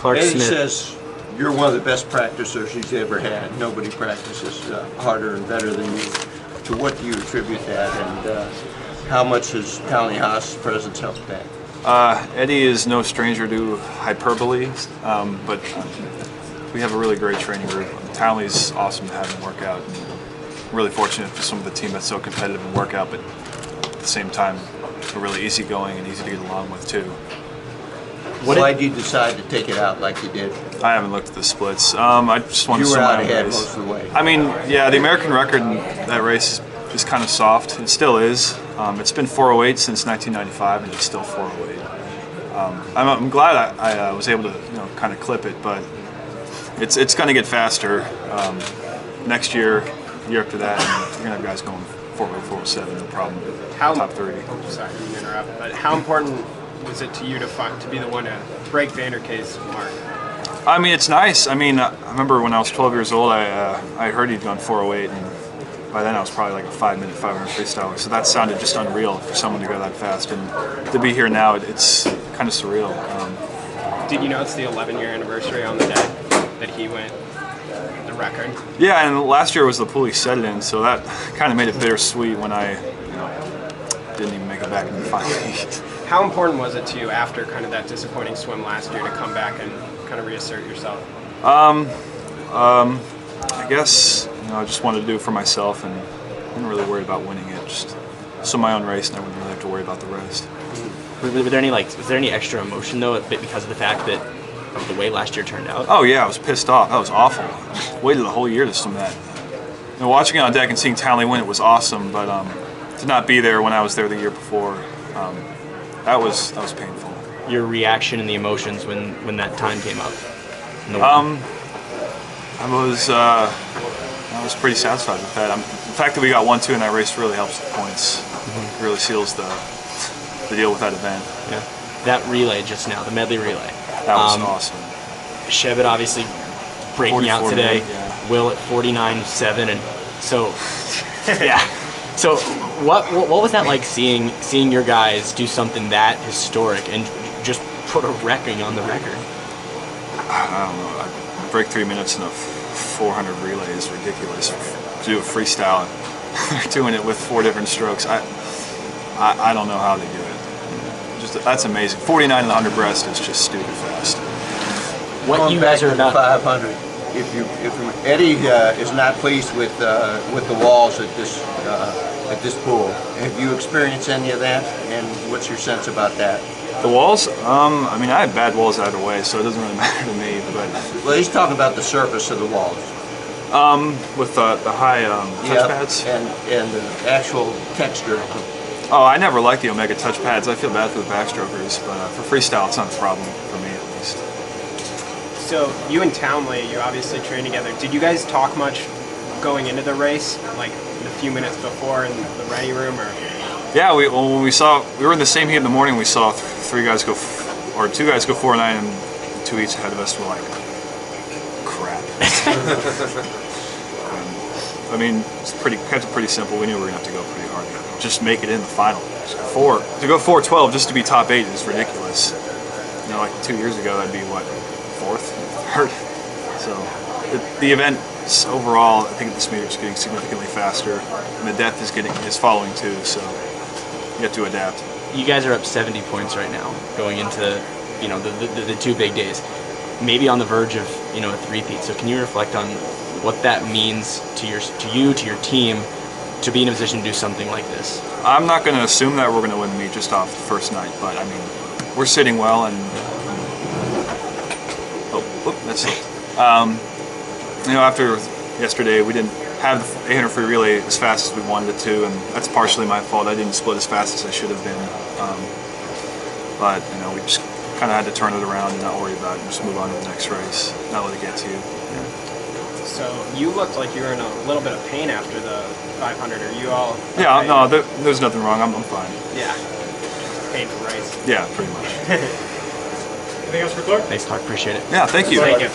Clark Eddie Smith. says you're one of the best practicers he's ever had. Nobody practices harder and better than you. To what do you attribute that, and how much has Townley Haas's presence helped that? Eddie is no stranger to hyperbole, but we have a really great training group. Townley's awesome to have him work out. I'm really fortunate for some of the team that's so competitive in workout, but at the same time, we're really easygoing and easy to get along with too. Why did you decide to take it out like you did? I haven't looked at the splits. I just wanted to You were see my out own ahead race. most of the way. I mean, yeah, the American record in that race is kind of soft. It still is. It's been 4:08 since 1995, and it's still 4:08. I'm glad I was able to kind of clip it, but it's going to get faster next year, the year after that. And you're gonna have guys going 4:08, 4:07, no problem. Top 30. Sorry to interrupt, but how important was it to you to be the one to break Vanderkate's mark? I mean, it's nice. I mean, I remember when I was 12 years old, I heard he'd gone 4:08, and by then I was probably like a 5-minute 500 freestyler. So that sounded just unreal for someone to go that fast. And to be here now, it's kind of surreal. Did you know it's the 11-year anniversary on the day that he went the record? Yeah, and last year was the pool he set it in, so that kind of made it bittersweet when I didn't even make it back in the final heat. How important was it to you after kind of that disappointing swim last year to come back and kind of reassert yourself? I guess I just wanted to do it for myself, and I wasn't really worried about winning it. Just my own race, and I wouldn't really have to worry about the rest. Were there any was there any extra emotion though, because of the fact that of the way last year turned out? Oh yeah, I was pissed off. That was awful. I waited the whole year to swim that. Watching it on deck and seeing Townley win it was awesome, but to not be there when I was there the year before, that was painful. Your reaction and the emotions when that time came up. I was pretty satisfied with that. The fact that we got 1-2 in that race really helps the points. It really seals the deal with that event. Yeah. That relay just now, the medley relay. That was awesome. Chevitt obviously breaking out today. Yeah. Will at 49.7, and so yeah. So what was that like seeing your guys do something that historic and just put a wrecking on the record? I don't know. I break 3 minutes in a 400 relay is ridiculous. To do a freestyle, they're doing it with 4 different strokes. I don't know how they do it. That's amazing. 49 in the 100 breast is just stupid fast. What you guys are about 500. If Eddie is not pleased with the walls at this pool, have you experienced any of that? And what's your sense about that? The walls? I mean, I have bad walls either way, so it doesn't really matter to me. But well, he's talking about the surface of the walls. With the high touch pads and the actual texture. Oh, I never liked the Omega touch pads. I feel bad for the backstrokers, but for freestyle, it's not a problem for me at least. So you and Townley, you obviously train together. Did you guys talk much going into the race, like the few minutes before in the ready room, or? Yeah, when we were in the same heat in the morning. We saw 2 guys go 4:09, and 2 each ahead of us. We're like, crap. I mean, kept it pretty simple. We knew we were gonna have to go pretty hard. Just make it in the final. To go 4:12 just to be top 8 is ridiculous. Like 2 years ago, that'd be what, 4th, 3rd. So the event overall, I think this meter is getting significantly faster, and the depth is following too. So you have to adapt. You guys are up 70 points right now, going into the 2 big days. Maybe on the verge of a three-peat. So can you reflect on what that means to you, to your team, to be in a position to do something like this? I'm not going to assume that we're going to win the meet just off the first night, but I mean, we're sitting well, and that's it. After yesterday, we didn't have the 800 free relay as fast as we wanted it to, and that's partially my fault. I didn't split as fast as I should have been, but we just kind of had to turn it around and not worry about it, and just move on to the next race, not let it get to you. Yeah. So you looked like you were in a little bit of pain after the 500. Are you all? Okay? Yeah, no, there's nothing wrong. I'm fine. Yeah. Painful race. Yeah, pretty much. Anything else for Clark? Thanks, Clark. Appreciate it. Yeah, thank you. Thank you.